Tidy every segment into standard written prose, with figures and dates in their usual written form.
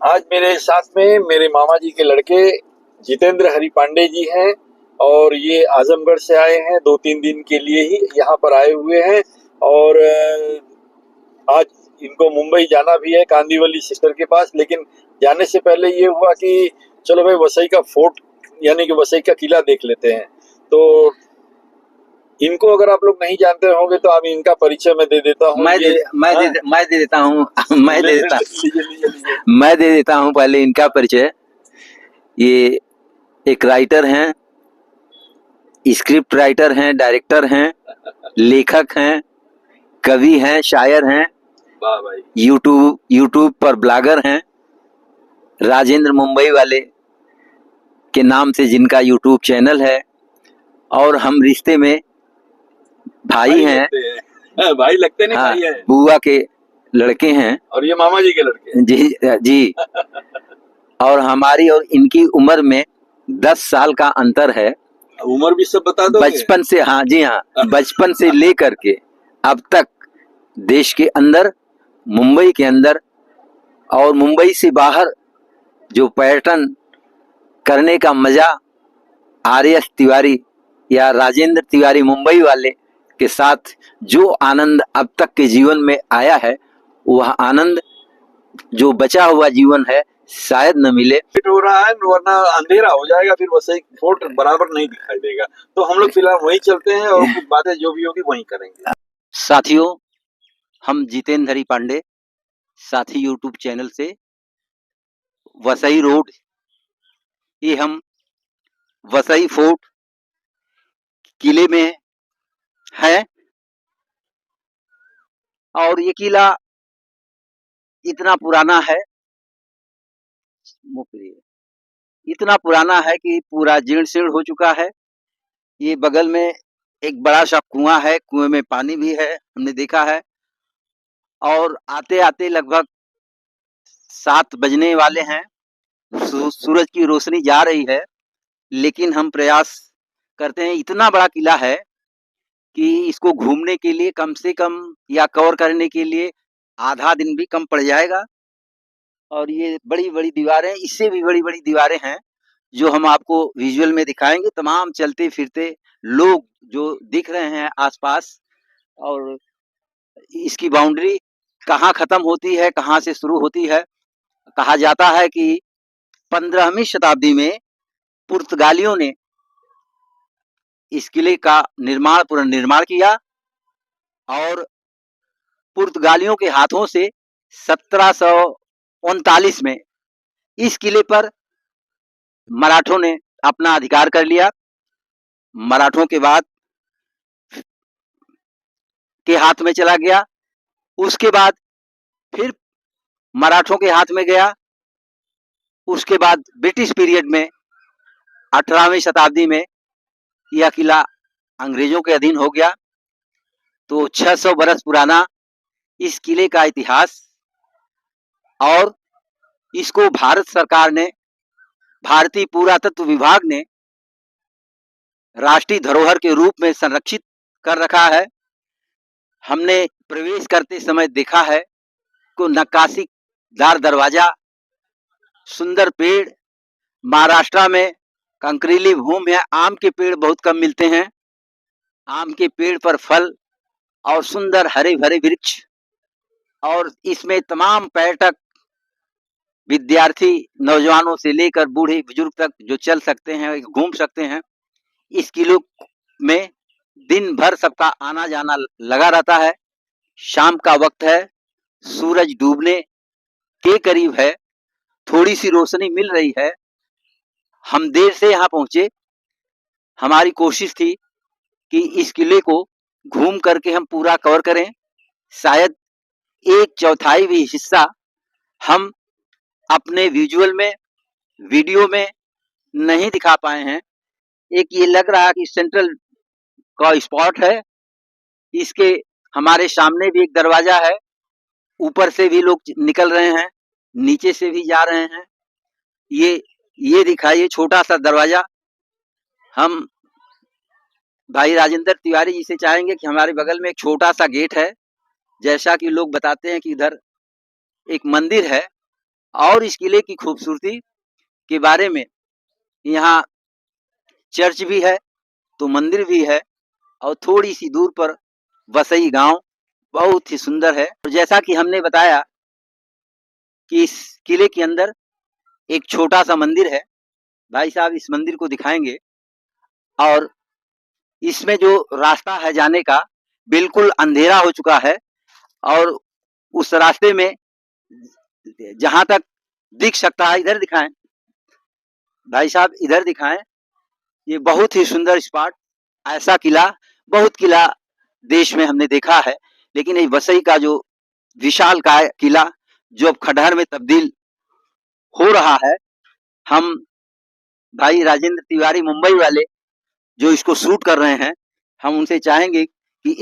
आज मेरे साथ में मेरे मामा जी के लड़के जितेंद्र हरि पांडे जी हैं और ये आजमगढ़ से आए हैं 2-3 दिन के लिए ही यहाँ पर आए हुए हैं। और आज इनको मुंबई जाना भी है कांदीवली सिस्टर के पास, लेकिन जाने से पहले ये हुआ कि चलो भाई वसई का फोर्ट यानी कि वसई का किला देख लेते हैं। तो इनको अगर आप लोग नहीं जानते होंगे तो अब इनका परिचय मैं दे देता हूँ। मैं दे देता हूँ मैं दे देता हूँ पहले इनका परिचय। ये एक राइटर हैं, स्क्रिप्ट राइटर हैं, डायरेक्टर हैं, लेखक हैं, कवि हैं, शायर हैं, वाह भाई। यूट्यूब पर ब्लॉगर हैं। राजेंद्र मुंबई वाले के नाम से जिनका यूट्यूब चैनल है, और हम रिश्ते में भाई हैं। भाई लगते नहीं, भाई हैं। बुआ के लड़के हैं और ये मामा जी के लड़के। जी और हमारी और इनकी उम्र में 10 साल का अंतर है। उम्र भी सब बता दो। बचपन से, हाँ जी हाँ, बचपन से लेकर के अब तक देश के अंदर, मुंबई के अंदर और मुंबई से बाहर जो पर्यटन करने का मजा आर.एस. तिवारी या राजेंद्र तिवारी मुंबई वाले के साथ जो आनंद अब तक के जीवन में आया है, वह आनंद जो बचा हुआ जीवन है शायद न मिले। हो रहा है वरना अंधेरा हो जाएगा, फिर वैसे फोर्ट बराबर नहीं दिखाई देगा। तो हम लोग फिलहाल वहीं चलते हैं और कुछ बातें जो भी होगी वहीं करेंगे। साथियों, हम जितेंद्र हरि पांडे साथी यूट्यूब चैनल से वसई रोड, ये हम वसई फोर्ट किले में है। और ये किला इतना पुराना है, इतना पुराना है कि पूरा जीर्ण शीर्ण हो चुका है। ये बगल में एक बड़ा सा कुआं है, कुएं में पानी भी है, हमने देखा है। और आते आते लगभग 7 बजने वाले हैं, सूरज की रोशनी जा रही है, लेकिन हम प्रयास करते हैं। इतना बड़ा किला है कि इसको घूमने के लिए कम से कम या कवर करने के लिए आधा दिन भी कम पड़ जाएगा। और ये बड़ी बड़ी दीवारें, इससे भी बड़ी बड़ी दीवारें हैं जो हम आपको विजुअल में दिखाएंगे। तमाम चलते फिरते लोग जो दिख रहे हैं आसपास, और इसकी बाउंड्री कहाँ खत्म होती है, कहाँ से शुरू होती है। कहा जाता है कि 15वीं शताब्दी में पुर्तगालियों ने इस किले का पुनर्निर्माण किया, और पुर्तगालियों के हाथों से 1739 में इस किले पर मराठों ने अपना अधिकार कर लिया। मराठों के बाद के हाथ में चला गया, उसके बाद फिर मराठों के हाथ में गया, उसके बाद ब्रिटिश पीरियड में 18वीं शताब्दी में यह किला अंग्रेजों के अधीन हो गया। तो 600 बरस पुराना इस किले का इतिहास, और इसको भारत सरकार ने, भारतीय पुरातत्व विभाग ने राष्ट्रीय धरोहर के रूप में संरक्षित कर रखा है। हमने प्रवेश करते समय देखा है को नक्काशीदार दरवाजा, सुंदर पेड़। महाराष्ट्र में कंकरीली भूमि है, आम के पेड़ बहुत कम मिलते हैं। आम के पेड़ पर फल और सुंदर हरे भरे वृक्ष, और इसमें तमाम पर्यटक, विद्यार्थी, नौजवानों से लेकर बूढ़े बुजुर्ग तक जो चल सकते हैं, घूम सकते हैं। इस किले में दिन भर सबका आना जाना लगा रहता है। शाम का वक्त है, सूरज डूबने के करीब है, थोड़ी सी रोशनी मिल रही है। हम देर से यहाँ पहुंचे। हमारी कोशिश थी कि इस किले को घूम करके हम पूरा कवर करें। शायद 1/4 भी हिस्सा हम अपने विजुअल में, वीडियो में नहीं दिखा पाए हैं। एक ये लग रहा है कि सेंट्रल का स्पॉट है। इसके हमारे सामने भी एक दरवाजा है, ऊपर से भी लोग निकल रहे हैं, नीचे से भी जा रहे हैं। ये दिखाइए छोटा सा दरवाजा। हम भाई राजेंद्र तिवारी जी से चाहेंगे कि हमारे बगल में एक छोटा सा गेट है। जैसा कि लोग बताते हैं कि इधर एक मंदिर है, और इस किले की खूबसूरती के बारे में, यहाँ चर्च भी है तो मंदिर भी है, और थोड़ी सी दूर पर वसई गांव बहुत ही सुंदर है। और जैसा कि हमने बताया कि इस किले के अंदर एक छोटा सा मंदिर है, भाई साहब इस मंदिर को दिखाएंगे। और इसमें जो रास्ता है जाने का, बिल्कुल अंधेरा हो चुका है, और उस रास्ते में जहां तक दिख सकता है, इधर दिखाएं भाई साहब, इधर दिखाएं, ये बहुत ही सुंदर स्पॉट। ऐसा किला, बहुत किला देश में हमने देखा है, लेकिन ये वसई का जो विशाल का किला जो अब खंडहर में तब्दील हो रहा है, हम भाई राजेंद्र तिवारी मुंबई वाले जो इसको शूट कर रहे हैं, हम उनसे चाहेंगे कि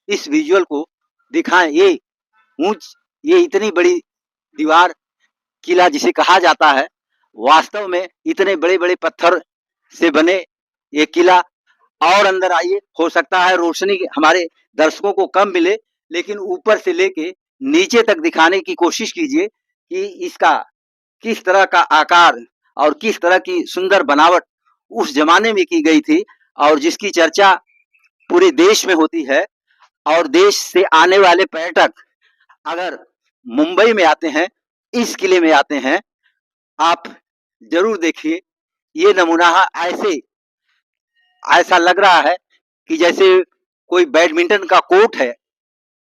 इस विजुअल को दिखाएं। ये इतनी बड़ी दीवार किला जिसे कहा जाता है, वास्तव में इतने बड़े बड़े पत्थर से बने ये किला। और अंदर आइए, हो सकता है रोशनी हमारे दर्शकों को कम मिले, लेकिन ऊपर से लेके नीचे तक दिखाने की कोशिश कीजिए कि इसका किस तरह का आकार और किस तरह की सुंदर बनावट उस जमाने में की गई थी, और जिसकी चर्चा पूरे देश में होती है। और देश से आने वाले पर्यटक अगर मुंबई में आते हैं, इस किले में आते हैं, आप जरूर देखिए। ये नमूना ऐसा लग रहा है कि जैसे कोई बैडमिंटन का कोर्ट है,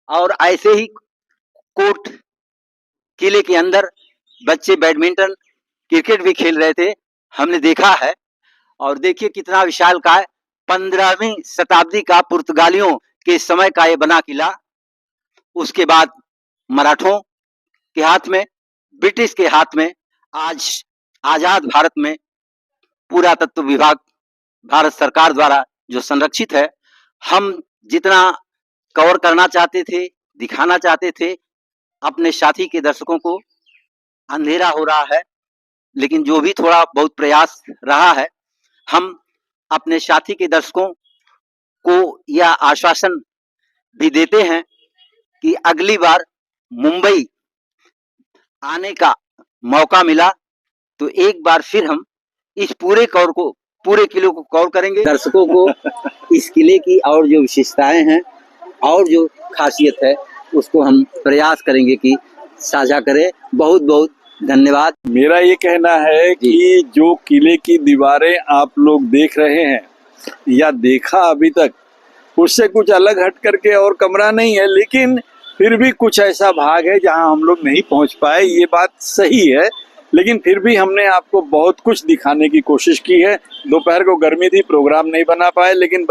और ऐसे ही कोर्ट किले के अंदर बच्चे बैडमिंटन क्रिकेट भी खेल रहे थे, हमने देखा है। और देखिए कितना विशालकाय, 15वीं शताब्दी का पुर्तगालियों के समय का ये बना किला। उसके बाद मराठों के हाथ में, ब्रिटिश के हाथ में, आज आजाद भारत में पुरातत्व विभाग भारत सरकार द्वारा जो संरक्षित है। हम जितना कवर करना चाहते थे, दिखाना चाहते थे अपने साथी के दर्शकों को, अंधेरा हो रहा है, लेकिन जो भी थोड़ा बहुत प्रयास रहा है, हम अपने साथी के दर्शकों को यह आश्वासन भी देते हैं कि अगली बार मुंबई आने का मौका मिला तो एक बार फिर हम इस पूरे किले को कवर करेंगे। दर्शकों को इस किले की और जो विशेषताएं हैं और जो खासियत है, उसको हम प्रयास करेंगे कि साझा करें। बहुत बहुत धन्यवाद। मेरा ये कहना है कि जो किले की दीवारें आप लोग देख रहे हैं या देखा अभी तक, उससे कुछ अलग हट करके और कमरा नहीं है, लेकिन फिर भी कुछ ऐसा भाग है जहां हम लोग नहीं पहुंच पाए, ये बात सही है। लेकिन फिर भी हमने आपको बहुत कुछ दिखाने की कोशिश की है। दोपहर को गर्मी थी, प्रोग्राम नहीं बना पाए, लेकिन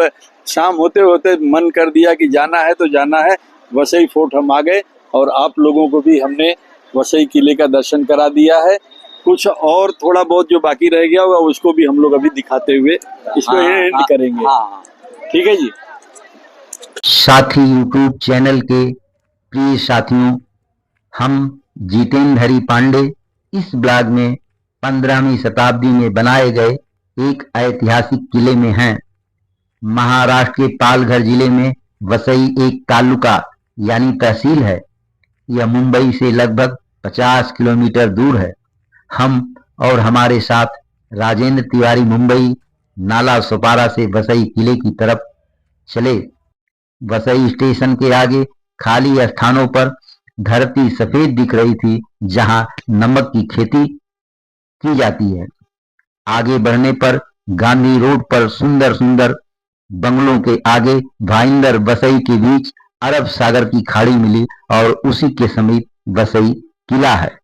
शाम होते होते मन कर दिया कि जाना है तो जाना है। वसई फोर्ट हम आ गए और आप लोगों को भी हमने वसई किले का दर्शन करा दिया है। कुछ और थोड़ा बहुत जो बाकी रह गया होगा उसको भी हम लोग अभी दिखाते हुए इसको एंड करेंगे। ठीक है जी। साथी यूट्यूब चैनल के प्रिय साथियों, हम जितेंद्र हरि पांडे इस ब्लॉग में 15वीं शताब्दी में बनाए गए एक ऐतिहासिक किले में हैं। महाराष्ट्र के पालघर जिले में वसई एक तालुका यानी तहसील है। यह मुंबई से लगभग 50 किलोमीटर दूर है। हम और हमारे साथ राजेंद्र तिवारी मुंबई नाला सोपारा से वसई किले की तरफ चले। वसई स्टेशन के आगे खाली स्थानों पर धरती सफेद दिख रही थी, जहां नमक की खेती की जाती है। आगे बढ़ने पर गांधी रोड पर सुंदर सुंदर बंगलों के आगे भाईंदर वसई के बीच अरब सागर की खाड़ी मिली और उसी के समीप वसई किला है।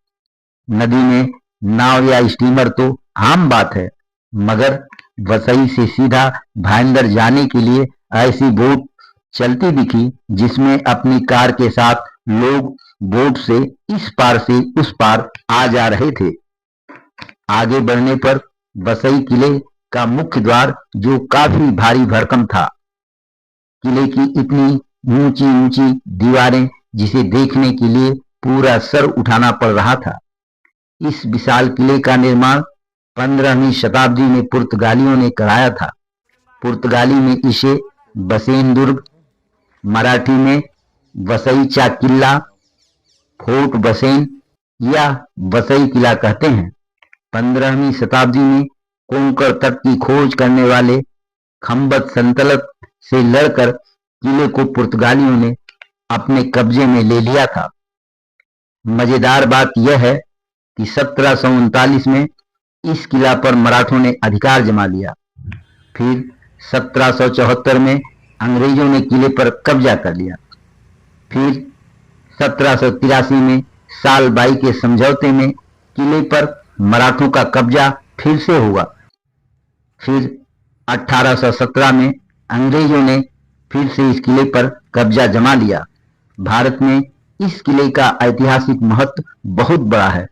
नदी में नाव या स्टीमर तो आम बात है, मगर वसई से सीधा भाईंदर जाने के लिए ऐसी बोट चलती दिखी जिसमें अपनी कार के साथ लोग बोट से इस पार से उस पार आ जा रहे थे। आगे बढ़ने पर वसई किले का मुख्य द्वार, जो काफी भारी भरकम था। किले की इतनी ऊंची ऊंची दीवारें जिसे देखने के लिए पूरा सर उठाना पड़ रहा था। इस विशाल किले का निर्माण 15वीं शताब्दी में पुर्तगालियों ने कराया था। पुर्तगाली में इसे बसेन दुर्ग, मराठी में वसईचा किल्ला, फोर्ट बसेन या वसई किला कहते हैं। 15वीं शताब्दी में कोंकण तट की खोज करने वाले खम्बत सल्तनत से लड़कर किले को पुर्तगालियों ने अपने कब्जे में ले लिया था। मजेदार बात यह है कि 1739 में इस किला पर मराठों ने अधिकार जमा लिया। फिर 1774 में अंग्रेजों ने किले पर कब्जा कर लिया। फिर 1783 में साल बाई के समझौते में किले पर मराठों का कब्जा फिर से हुआ। फिर 1817 में अंग्रेजों ने फिर से इस किले पर कब्जा जमा लिया। भारत में इस किले का ऐतिहासिक महत्व बहुत बड़ा है।